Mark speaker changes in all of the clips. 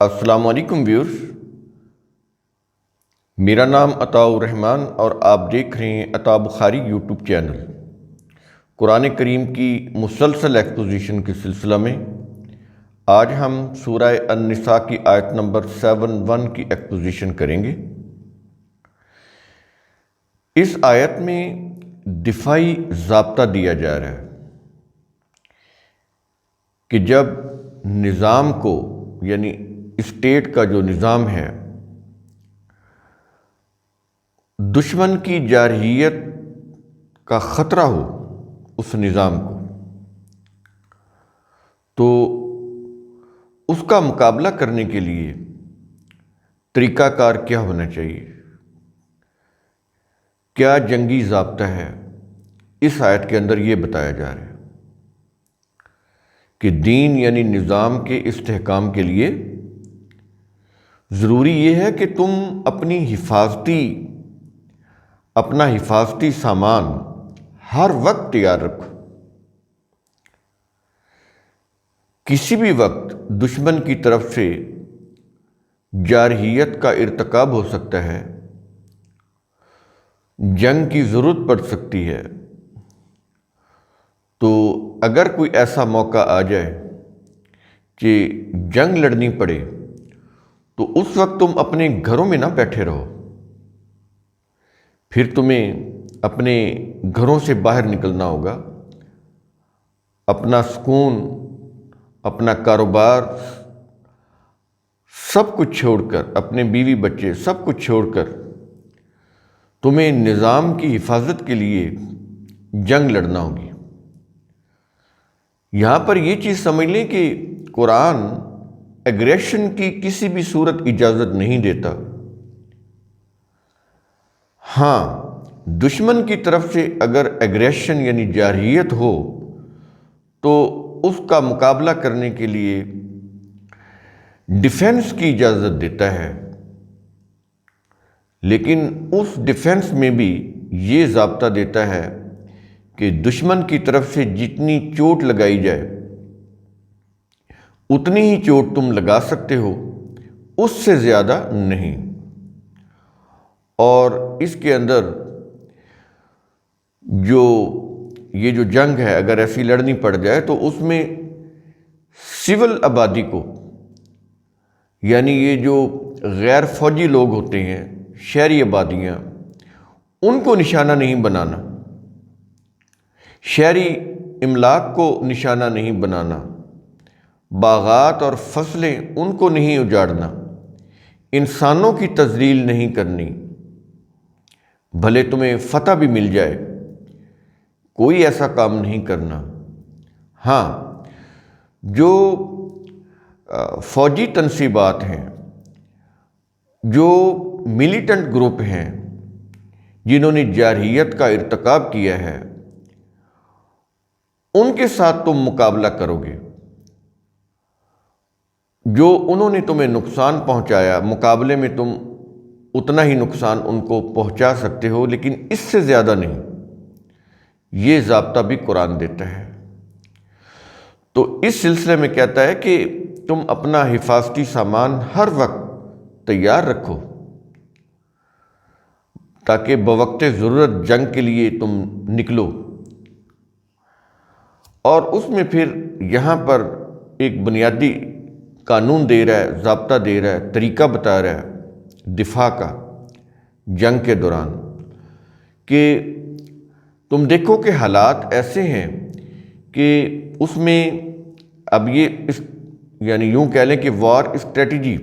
Speaker 1: السلام علیکم ویورز، میرا نام عطاء الرحمن اور آپ دیکھ رہے ہیں عطاء بخاری یوٹیوب چینل۔ قرآن کریم کی مسلسل ایکسپوزیشن کے سلسلہ میں آج ہم سورہ النساء کی آیت نمبر 71 کی ایکسپوزیشن کریں گے۔ اس آیت میں دفاعی ضابطہ دیا جا رہا ہے کہ جب نظام کو یعنی اسٹیٹ کا جو نظام ہے دشمن کی جارحیت کا خطرہ ہو اس نظام کو، تو اس کا مقابلہ کرنے کے لیے طریقہ کار کیا ہونا چاہیے، کیا جنگی ضابطہ ہے، اس آیت کے اندر یہ بتایا جا رہا ہے کہ دین یعنی نظام کے استحکام کے لیے ضروری یہ ہے کہ تم اپنا حفاظتی سامان ہر وقت تیار رکھو۔ کسی بھی وقت دشمن کی طرف سے جارحیت کا ارتکاب ہو سکتا ہے، جنگ کی ضرورت پڑ سکتی ہے، تو اگر کوئی ایسا موقع آ جائے کہ جنگ لڑنی پڑے تو اس وقت تم اپنے گھروں میں نہ بیٹھے رہو، پھر تمہیں اپنے گھروں سے باہر نکلنا ہوگا، اپنا سکون، اپنا کاروبار سب کچھ چھوڑ کر، اپنے بیوی بچے سب کچھ چھوڑ کر تمہیں نظام کی حفاظت کے لیے جنگ لڑنا ہوگی۔ یہاں پر یہ چیز سمجھ لیں کہ قرآن ایگریشن کی کسی بھی صورت اجازت نہیں دیتا۔ ہاں، دشمن کی طرف سے اگر ایگریشن یعنی جارحیت ہو تو اس کا مقابلہ کرنے کے لیے ڈیفنس کی اجازت دیتا ہے، لیکن اس ڈیفنس میں بھی یہ ضابطہ دیتا ہے کہ دشمن کی طرف سے جتنی چوٹ لگائی جائے اتنی ہی چوٹ تم لگا سکتے ہو، اس سے زیادہ نہیں۔ اور اس کے اندر یہ جو جنگ ہے اگر ایسی لڑنی پڑ جائے تو اس میں سول آبادی کو یعنی یہ جو غیر فوجی لوگ ہوتے ہیں، شہری آبادیاں، ان کو نشانہ نہیں بنانا، شہری املاک کو نشانہ نہیں بنانا، باغات اور فصلیں ان کو نہیں اجاڑنا، انسانوں کی تذلیل نہیں کرنی، بھلے تمہیں فتح بھی مل جائے کوئی ایسا کام نہیں کرنا۔ ہاں، جو فوجی تنصیبات ہیں، جو ملیٹنٹ گروپ ہیں جنہوں نے جارحیت کا ارتکاب کیا ہے، ان کے ساتھ تم مقابلہ کرو گے۔ جو انہوں نے تمہیں نقصان پہنچایا، مقابلے میں تم اتنا ہی نقصان ان کو پہنچا سکتے ہو، لیکن اس سے زیادہ نہیں۔ یہ ضابطہ بھی قرآن دیتا ہے۔ تو اس سلسلے میں کہتا ہے کہ تم اپنا حفاظتی سامان ہر وقت تیار رکھو تاکہ بوقت ضرورت جنگ کے لیے تم نکلو۔ اور اس میں پھر یہاں پر ایک بنیادی قانون دے رہا ہے، ضابطہ دے رہا ہے، طریقہ بتا رہا ہے دفاع کا جنگ کے دوران، کہ تم دیکھو کہ حالات ایسے ہیں کہ اس میں اب یعنی یوں کہہ لیں کہ وار اسٹریٹجی،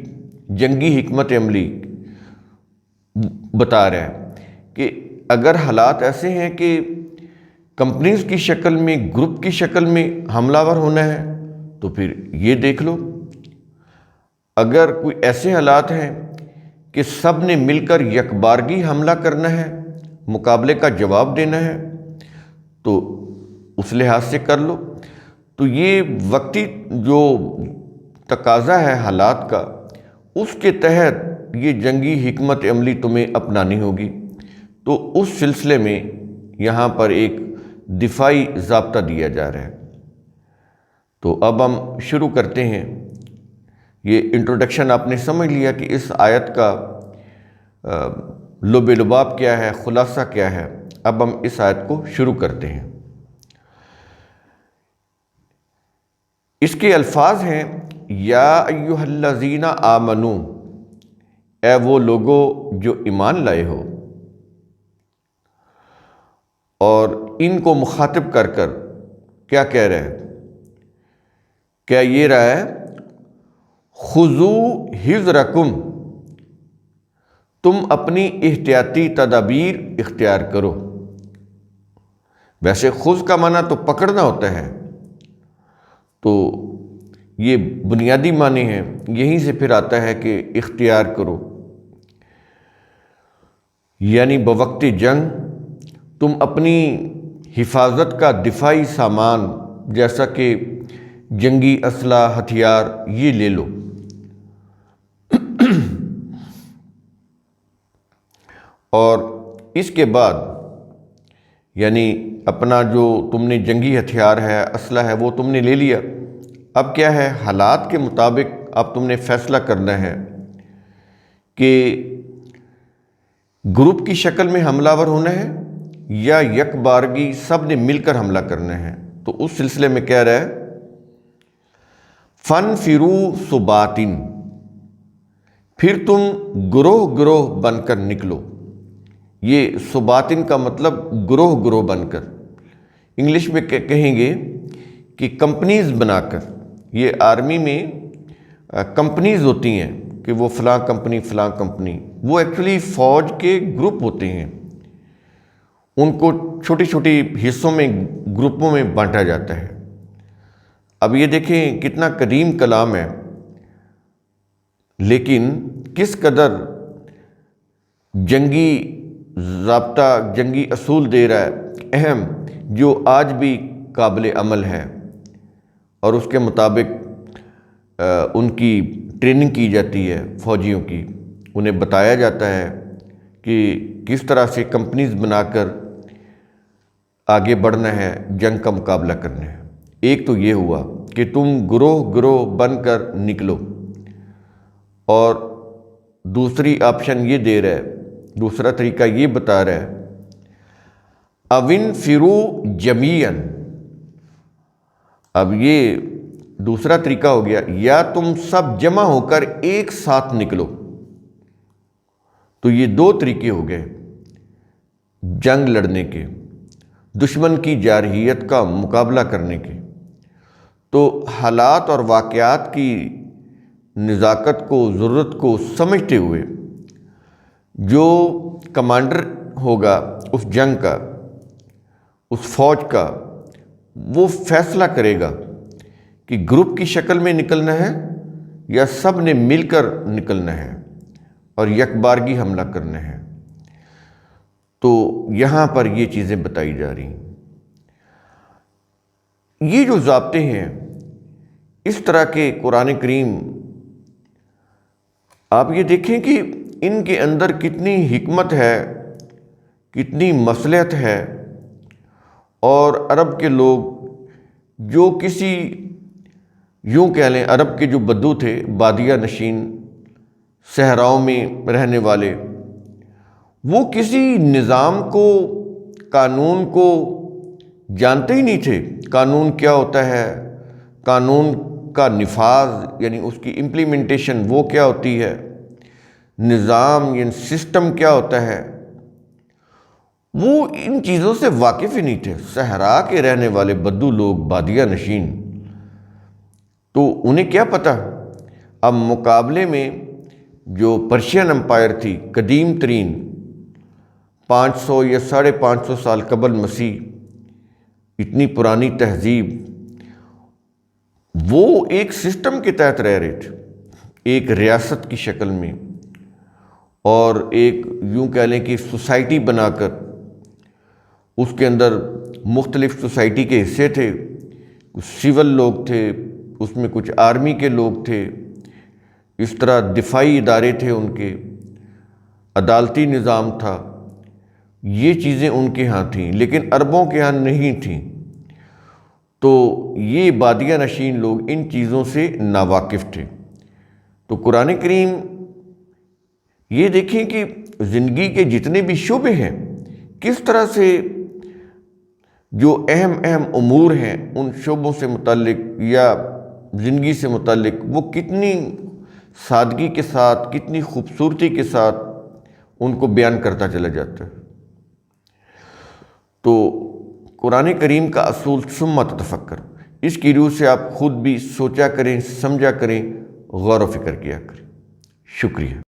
Speaker 1: جنگی حکمت عملی بتا رہا ہے کہ اگر حالات ایسے ہیں کہ کمپنیز کی شکل میں، گروپ کی شکل میں حملہ ور ہونا ہے تو پھر یہ دیکھ لو۔ اگر کوئی ایسے حالات ہیں کہ سب نے مل کر یکبارگی حملہ کرنا ہے، مقابلے کا جواب دینا ہے، تو اس لحاظ سے کر لو۔ تو یہ وقتی جو تقاضا ہے حالات کا، اس کے تحت یہ جنگی حکمت عملی تمہیں اپنانی ہوگی۔ تو اس سلسلے میں یہاں پر ایک دفاعی ضابطہ دیا جا رہا ہے۔ تو اب ہم شروع کرتے ہیں یہ انٹروڈکشن آپ نے سمجھ لیا کہ اس آیت کا لب لباب کیا ہے، خلاصہ کیا ہے۔ اب ہم اس آیت کو شروع کرتے ہیں۔ اس کے الفاظ ہیں یا ایھا الذین آمنو، اے وہ لوگو جو ایمان لائے ہو، اور ان کو مخاطب کر کر کیا کہہ رہے ہیں؟ کیا یہ رہا ہے خذوا حذرکم، تم اپنی احتیاطی تدابیر اختیار کرو۔ ویسے خذ کا معنی تو پکڑنا ہوتا ہے، تو یہ بنیادی معنی ہے، یہیں سے پھر آتا ہے کہ اختیار کرو، یعنی بوقت جنگ تم اپنی حفاظت کا دفاعی سامان جیسا کہ جنگی اسلحہ، ہتھیار، یہ لے لو۔ اور اس کے بعد یعنی اپنا جو تم نے جنگی ہتھیار ہے، اسلحہ ہے، وہ تم نے لے لیا۔ اب کیا ہے، حالات کے مطابق اب تم نے فیصلہ کرنا ہے کہ گروپ کی شکل میں حملہ آور ہونا ہے یا یک بارگی سب نے مل کر حملہ کرنا ہے۔ تو اس سلسلے میں کہہ رہا ہے فَانْفِرُوا ثُبَاتٍ، پھر تم گروہ گروہ بن کر نکلو۔ یہ ثباتن کا مطلب گروہ گروہ بن کر، انگلش میں کہیں گے کہ کمپنیز بنا کر۔ یہ آرمی میں کمپنیز ہوتی ہیں کہ وہ فلاں کمپنی فلاں کمپنی، وہ ایکچولی فوج کے گروپ ہوتے ہیں، ان کو چھوٹی چھوٹی حصوں میں، گروپوں میں بانٹا جاتا ہے۔ اب یہ دیکھیں کتنا قدیم کلام ہے، لیکن کس قدر جنگی ضابطہ، جنگی اصول دے رہا ہے، اہم، جو آج بھی قابل عمل ہے، اور اس کے مطابق ان کی ٹریننگ کی جاتی ہے فوجیوں کی۔ انہیں بتایا جاتا ہے کہ کس طرح سے کمپنیز بنا کر آگے بڑھنا ہے، جنگ کا مقابلہ کرنا ہے۔ ایک تو یہ ہوا کہ تم گروہ گروہ بن کر نکلو، اور دوسری آپشن یہ دے رہا ہے، دوسرا طریقہ یہ بتا رہا ہے اَوِنْفِرُوا جَمِيعًا۔ اب یہ دوسرا طریقہ ہو گیا، یا تم سب جمع ہو کر ایک ساتھ نکلو۔ تو یہ دو طریقے ہو گئے جنگ لڑنے کے، دشمن کی جارحیت کا مقابلہ کرنے کے۔ تو حالات اور واقعات کی نزاکت کو، ضرورت کو سمجھتے ہوئے جو کمانڈر ہوگا اس جنگ کا، اس فوج کا، وہ فیصلہ کرے گا کہ گروپ کی شکل میں نکلنا ہے یا سب نے مل کر نکلنا ہے اور یکبارگی حملہ کرنا ہے۔ تو یہاں پر یہ چیزیں بتائی جا رہی ہیں۔ یہ جو ضابطے ہیں، اس طرح کے قرآن کریم، آپ یہ دیکھیں کہ ان کے اندر کتنی حکمت ہے، کتنی مصلحت ہے۔ اور عرب کے لوگ جو کسی، یوں کہہ لیں عرب کے جو بدو تھے، بادیہ نشین، صحراؤں میں رہنے والے، وہ کسی نظام کو، قانون کو جانتے ہی نہیں تھے۔ قانون کیا ہوتا ہے، قانون کا نفاذ یعنی اس کی امپلیمنٹیشن وہ کیا ہوتی ہے، نظام یعنی سسٹم کیا ہوتا ہے، وہ ان چیزوں سے واقف ہی نہیں تھے۔ صحرا کے رہنے والے بدو لوگ، بادیہ نشین، تو انہیں کیا پتہ۔ اب مقابلے میں جو پرشین امپائر تھی، قدیم ترین، 500 یا 550 سال قبل مسیح، اتنی پرانی تہذیب، وہ ایک سسٹم کے تحت رہ رہے تھے، ایک ریاست کی شکل میں، اور ایک یوں کہہ لیں کہ سوسائٹی بنا کر، اس کے اندر مختلف سوسائٹی کے حصے تھے، کچھ سول لوگ تھے، اس میں کچھ آرمی کے لوگ تھے، اس طرح دفاعی ادارے تھے ان کے، عدالتی نظام تھا۔ یہ چیزیں ان کے ہاں تھیں، لیکن عربوں کے ہاں نہیں تھیں۔ تو یہ بادیہ نشین لوگ ان چیزوں سے ناواقف تھے۔ تو قرآن کریم یہ دیکھیں کہ زندگی کے جتنے بھی شعبے ہیں کس طرح سے جو اہم امور ہیں ان شعبوں سے متعلق یا زندگی سے متعلق وہ کتنی سادگی کے ساتھ کتنی خوبصورتی کے ساتھ ان کو بیان کرتا چلا جاتا ہے۔ تو قرآن کریم کا اصول ثم تتفکر، اس کی روح سے آپ خود بھی سوچا کریں، سمجھا کریں، غور و فکر کیا کریں۔ شکریہ۔